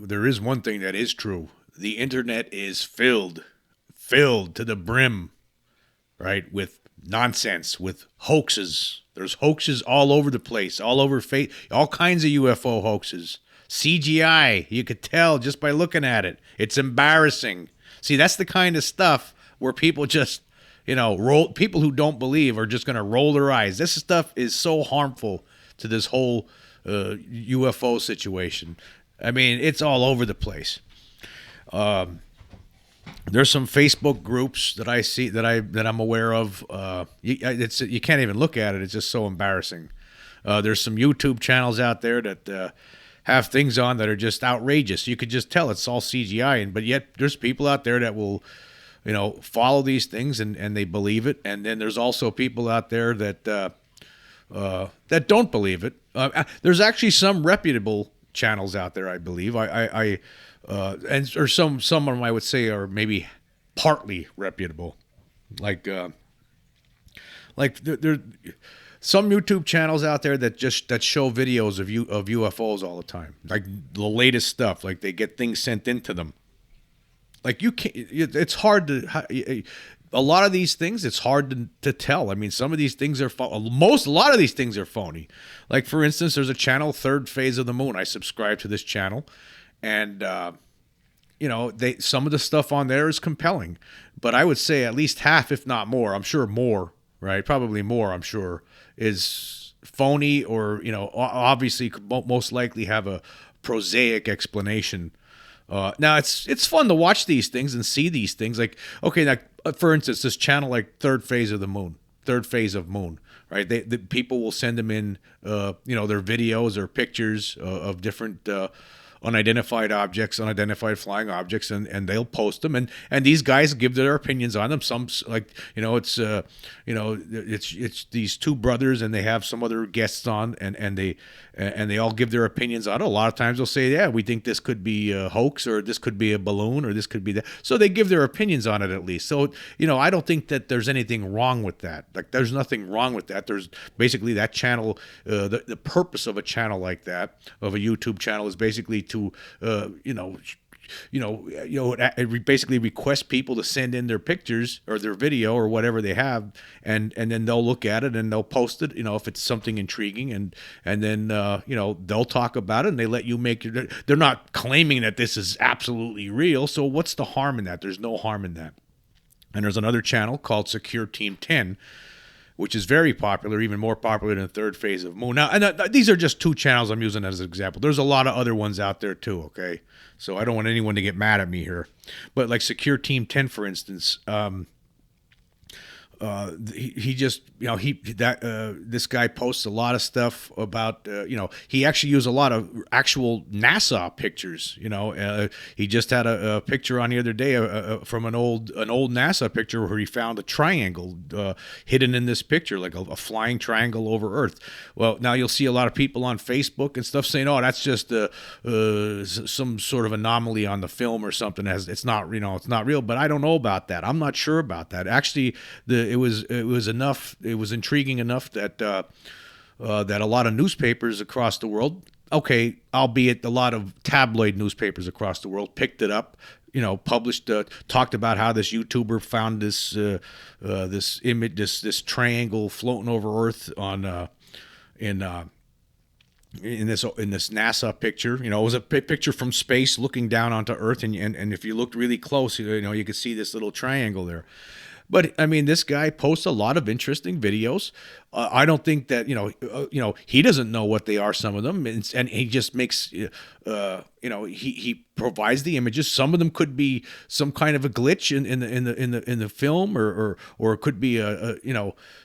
There is one thing that is true. The internet is filled to the brim, right, with nonsense, with hoaxes. There's hoaxes all over the place, all over all kinds of UFO hoaxes. CGI, you could tell just by looking at it. It's embarrassing. See, that's the kind of stuff where people just, people who don't believe are just going to roll their eyes. This stuff is so harmful to this whole UFO situation. I mean, it's all over the place. There's some Facebook groups that I see that I'm aware of. You can't even look at it. It's just so embarrassing. There's some YouTube channels out there that have things on that are just outrageous. You could just tell it's all CGI, but yet there's people out there that will, follow these things and they believe it. And then there's also people out there that don't believe it. There's actually some reputable channels out there, I believe. Or some of them I would say are maybe partly reputable, like there some YouTube channels out there that show videos of UFOs all the time, like the latest stuff. Like they get things sent into them. Like you can't. It's hard to. A lot of these things, it's hard to tell. I mean, some of these things are a lot of these things are phony. Like, for instance, there's a channel, Third Phase of the Moon. I subscribe to this channel, and some of the stuff on there is compelling. But I would say at least half, if not more, I'm sure more, right? Probably more, I'm sure, is phony or, obviously most likely have a prosaic explanation. Now it's fun to watch these things and see these things. Like, okay, now, for instance, this channel like Third Phase of Moon, right? The people will send them in, their videos or pictures of different unidentified objects, unidentified flying objects, and they'll post them, and these guys give their opinions on them. Some it's these two brothers, and they have some other guests on, and they all give their opinions on it. A lot of times they'll say, yeah, we think this could be a hoax, or this could be a balloon, or this could be that. So they give their opinions on it at least. So I don't think that there's anything wrong with that. Like, there's nothing wrong with that. There's basically that channel. The purpose of a channel like that, of a YouTube channel, is basically to basically request people to send in their pictures or their video or whatever they have, and then they'll look at it and they'll post it, if it's something intriguing, and then they'll talk about it, and they let you make your. They're not claiming that this is absolutely real, so what's the harm in that? There's no harm in that. And there's another channel called Secure Team 10, which is very popular, even more popular than Third Phase of Moon. Now, and these are just two channels I'm using as an example. There's a lot of other ones out there too, okay? So I don't want anyone to get mad at me here. But like Secure Team 10, for instance, this guy posts a lot of stuff about he actually used a lot of actual NASA pictures. He just had a picture on the other day from an old NASA picture where he found a triangle hidden in this picture, like a flying triangle over Earth. Well, now you'll see a lot of people on Facebook and stuff saying, "Oh, that's just some sort of anomaly on the film or something. It's not real." But I don't know about that. I'm not sure about that. Actually, it was enough. It was intriguing enough that that a lot of newspapers across the world, okay, albeit a lot of tabloid newspapers across the world, picked it up. Published, talked about how this YouTuber found this image, this triangle floating over Earth in this NASA picture. It was a picture from space looking down onto Earth, and if you looked really close, you could see this little triangle there. But I mean, this guy posts a lot of interesting videos. I don't think that he doesn't know what they are. Some of them, and he just makes he provides the images. Some of them could be some kind of a glitch in the film, or it could be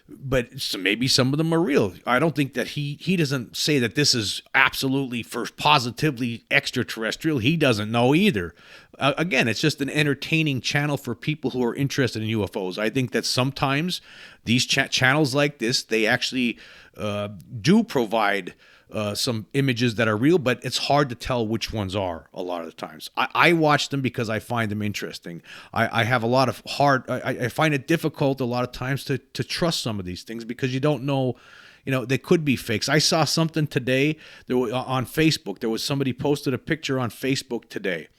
but maybe some of them are real. I don't think that he doesn't say that this is absolutely for positively extraterrestrial. He doesn't know either. again, it's just an entertaining channel for people who are interested in UFOs. I think that sometimes these channels like this, they actually do provide some images that are real, but it's hard to tell which ones are a lot of the times. I watch them because I find them interesting. I have a lot of I find it difficult a lot of times to trust some of these things because you don't know, they could be fakes. I saw something today on Facebook. There was somebody posted a picture on Facebook today,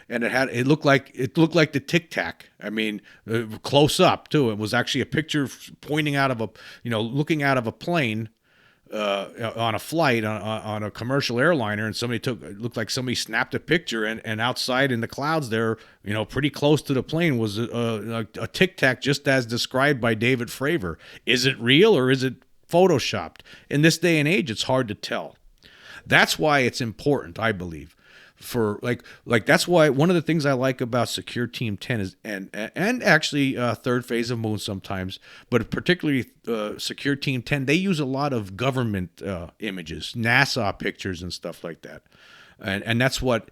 and it looked like the Tic Tac. I mean, close up too. It was actually a picture pointing out of looking out of a plane. On a flight on a commercial airliner, and it looked like somebody snapped a picture, and outside in the clouds there, pretty close to the plane was a Tic Tac, just as described by David Fravor. Is it real or is it photoshopped? In this day and age, it's hard to tell. That's why it's important, I believe. For that's why one of the things I like about Secure Team 10 is and actually Third Phase of Moon sometimes, but particularly Secure Team 10, they use a lot of government images, NASA pictures and stuff like that, and that's what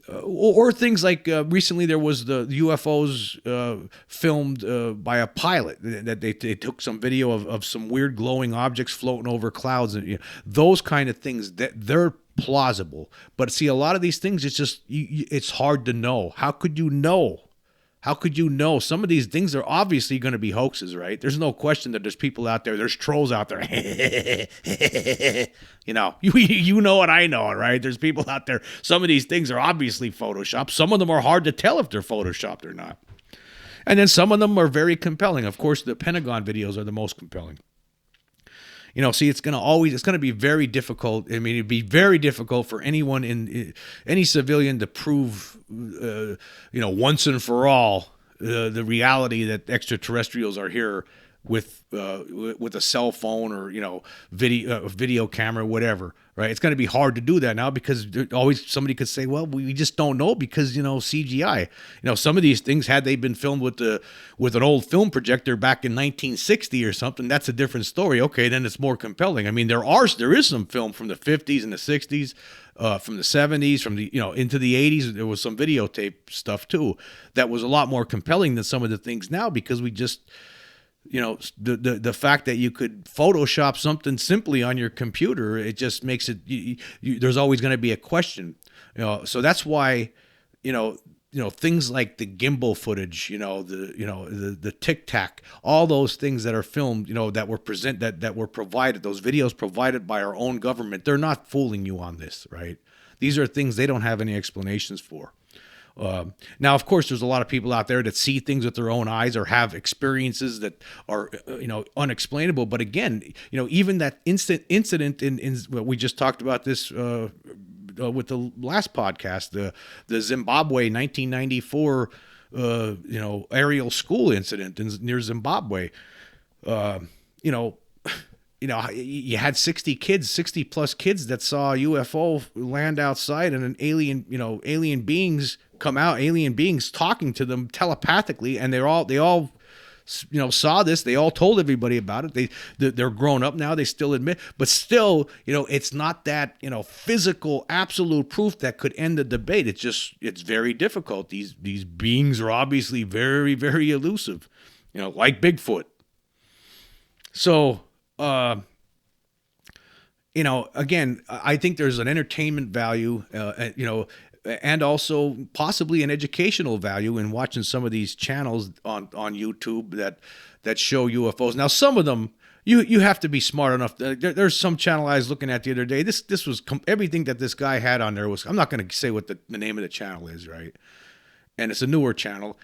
or things like recently there was the UFOs filmed by a pilot that they took some video of some weird glowing objects floating over clouds, and those kind of things that they're plausible. But see, a lot of these things, it's just it's hard to know. How could you know? How could you know? Some of these things are obviously going to be hoaxes, right? There's no question that there's people out there. There's trolls out there. You know what I know, right? There's people out there. Some of these things are obviously Photoshopped. Some of them are hard to tell if they're Photoshopped or not. And then some of them are very compelling. Of course, the Pentagon videos are the most compelling. See, it's going to be very difficult. I mean, it'd be very difficult for anyone any civilian to prove, once and for all, the reality that extraterrestrials are here with a cell phone or video camera, whatever. Right? It's going to be hard to do that now because always somebody could say, well, we just don't know because CGI. Some of these things, had they been filmed with an old film projector back in 1960 or something, that's a different story. Okay, then it's more compelling. I mean, there is some film from the 50s and the 60s, from the 70s, from the into the 80s. There was some videotape stuff too that was a lot more compelling than some of the things now because we just. The fact that you could Photoshop something simply on your computer, it just makes it. There's always going to be a question, So that's why, things like the gimbal footage, the Tic Tac, all those things that are filmed, that were provided, those videos provided by our own government, they're not fooling you on this, right? These are things they don't have any explanations for. Now, of course, there's a lot of people out there that see things with their own eyes or have experiences that are, unexplainable. But again, even that incident in we just talked about this with the last podcast, the Zimbabwe 1994, aerial school incident near Zimbabwe. You had 60 plus kids that saw a UFO land outside and an alien beings come out, alien beings talking to them telepathically. And they all saw this. They all told everybody about it. They're grown up now. They still admit, but still, it's not that, physical, absolute proof that could end the debate. It's very difficult. These beings are obviously very, very elusive, like Bigfoot. So, again, I think there's an entertainment value, and also possibly an educational value in watching some of these channels on YouTube that show UFOs. Now, some of them, you have to be smart enough. There's some channel I was looking at the other day. This was everything that this guy had on there was. I'm not going to say what the name of the channel is, right? And it's a newer channel.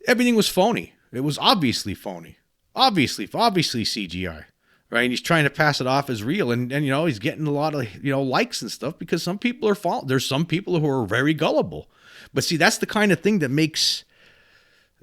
Everything was phony. It was obviously phony. Obviously CGI. Right, and he's trying to pass it off as real, and he's getting a lot of likes and stuff because some people are there's some people who are very gullible, but see, that's the kind of thing that makes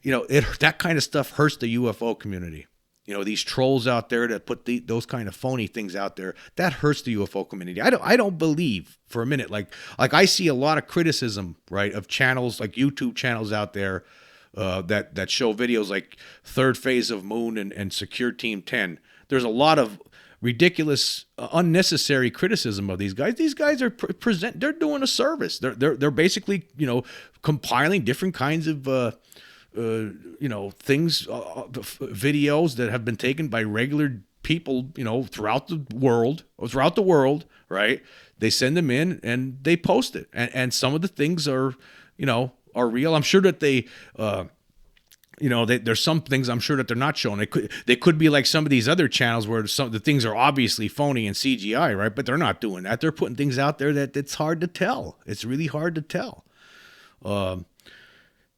that kind of stuff hurts the UFO community. These trolls out there that put those kind of phony things out there, that hurts the UFO community. I don't believe for a minute like I see a lot of criticism, right, of channels like YouTube channels out there that show videos like Third Phase of Moon and Secure Team 10. There's a lot of ridiculous, unnecessary criticism of these guys. These guys are they're doing a service. They're basically, compiling different kinds of things, videos that have been taken by regular people, throughout the world, right? They send them in and they post it, and some of the things are real. I'm sure that there's some things I'm sure that they're not showing. They could be like some of these other channels where the things are obviously phony and CGI, right? But they're not doing that. They're putting things out there that it's hard to tell. It's really hard to tell. And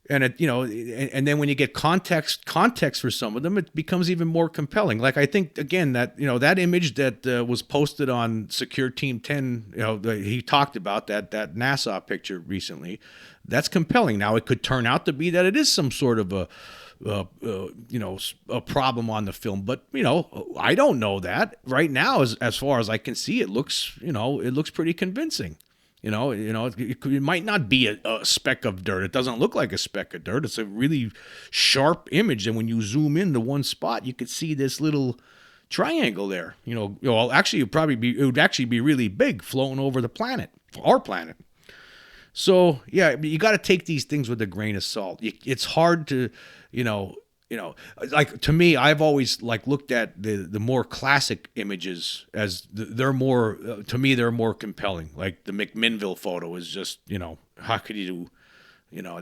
and then when you get context for some of them, it becomes even more compelling. Like, I think again that that image that was posted on Secure Team 10, he talked about that NASA picture recently. That's compelling. Now, it could turn out to be that it is some sort of a problem on the film, but I don't know that right now. As far as I can see, it looks pretty convincing. It might not be a speck of dirt. It doesn't look like a speck of dirt. It's a really sharp image, and when you zoom in to one spot, you could see this little triangle there. Actually, it would actually be really big, floating over the planet, our planet. So yeah, you got to take these things with a grain of salt. It's hard to, like, to me, I've always looked at the more classic images as they're more to me they're more compelling. Like the McMinnville photo is just, how could you do,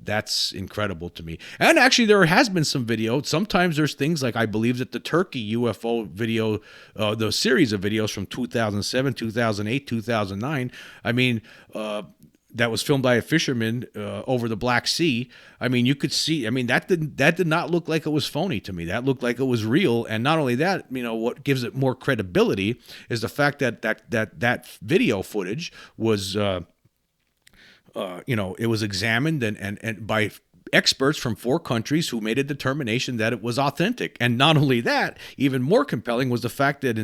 that's incredible to me. And actually, there has been some video. Sometimes there's things like, I believe that the Turkey UFO video, the series of videos from 2007, 2008, 2009. I mean, that was filmed by a fisherman over the Black Sea. I mean, you could see. I mean, that did not look like it was phony to me. That looked like it was real. And not only that, what gives it more credibility is the fact that video footage was, it was examined and by experts from 4 countries who made a determination that it was authentic. And not only that, even more compelling was the fact that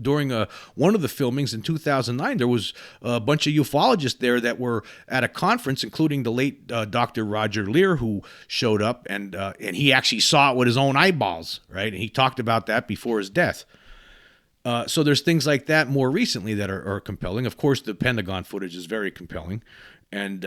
during one of the filmings in 2009, there was a bunch of ufologists there that were at a conference, including the late Dr. Roger Lear, who showed up, and he actually saw it with his own eyeballs, right? And he talked about that before his death. So there's things like that more recently that are compelling. Of course, the Pentagon footage is very compelling, and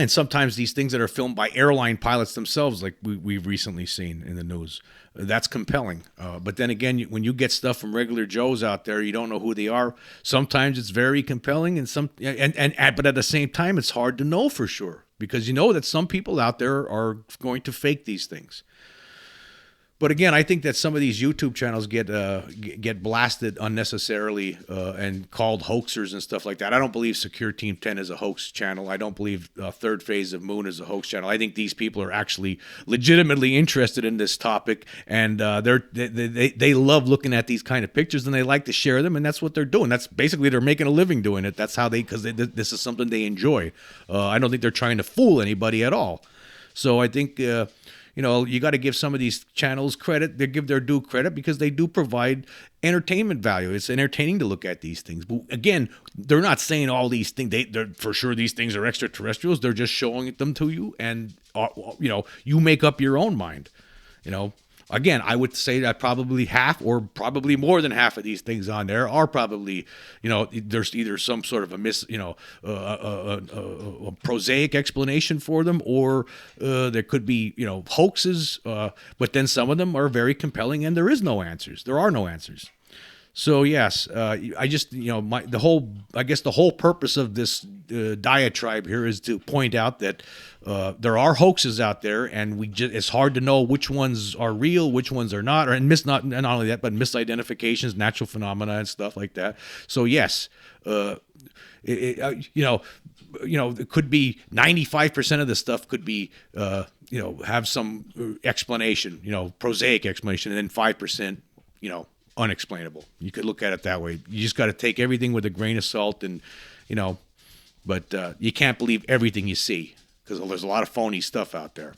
sometimes these things that are filmed by airline pilots themselves, like we've recently seen in the news, that's compelling. But then again, when you get stuff from regular Joes out there, you don't know who they are. Sometimes it's very compelling, but at the same time, it's hard to know for sure, because that some people out there are going to fake these things. But again, I think that some of these YouTube channels get blasted unnecessarily and called hoaxers and stuff like that. I don't believe Secure Team 10 is a hoax channel. I don't believe Third Phase of Moon is a hoax channel. I think these people are actually legitimately interested in this topic, and they love looking at these kind of pictures, and they like to share them, and that's what they're doing. That's basically, they're making a living doing it. That's how because this is something they enjoy. I don't think they're trying to fool anybody at all. So I think you got to give some of these channels credit. They give their due credit because they do provide entertainment value. It's entertaining to look at these things. But again, they're not saying all these things. They're for sure these things are extraterrestrials. They're just showing them to you, and you make up your own mind. Again, I would say that probably half, or probably more than half, of these things on there are probably, there's either some sort of a prosaic explanation for them, or there could be, hoaxes. But then some of them are very compelling, and there is no answers. There are no answers. So yes, I just the whole purpose of this diatribe here is to point out that there are hoaxes out there, and it's hard to know which ones are real, which ones are not, not only that, but misidentifications, natural phenomena, and stuff like that. So yes, it could be 95% of the stuff could be have some explanation, prosaic explanation, and then 5%, unexplainable. You could look at it that way. You just got to take everything with a grain of salt, and but you can't believe everything you see, because there's a lot of phony stuff out there.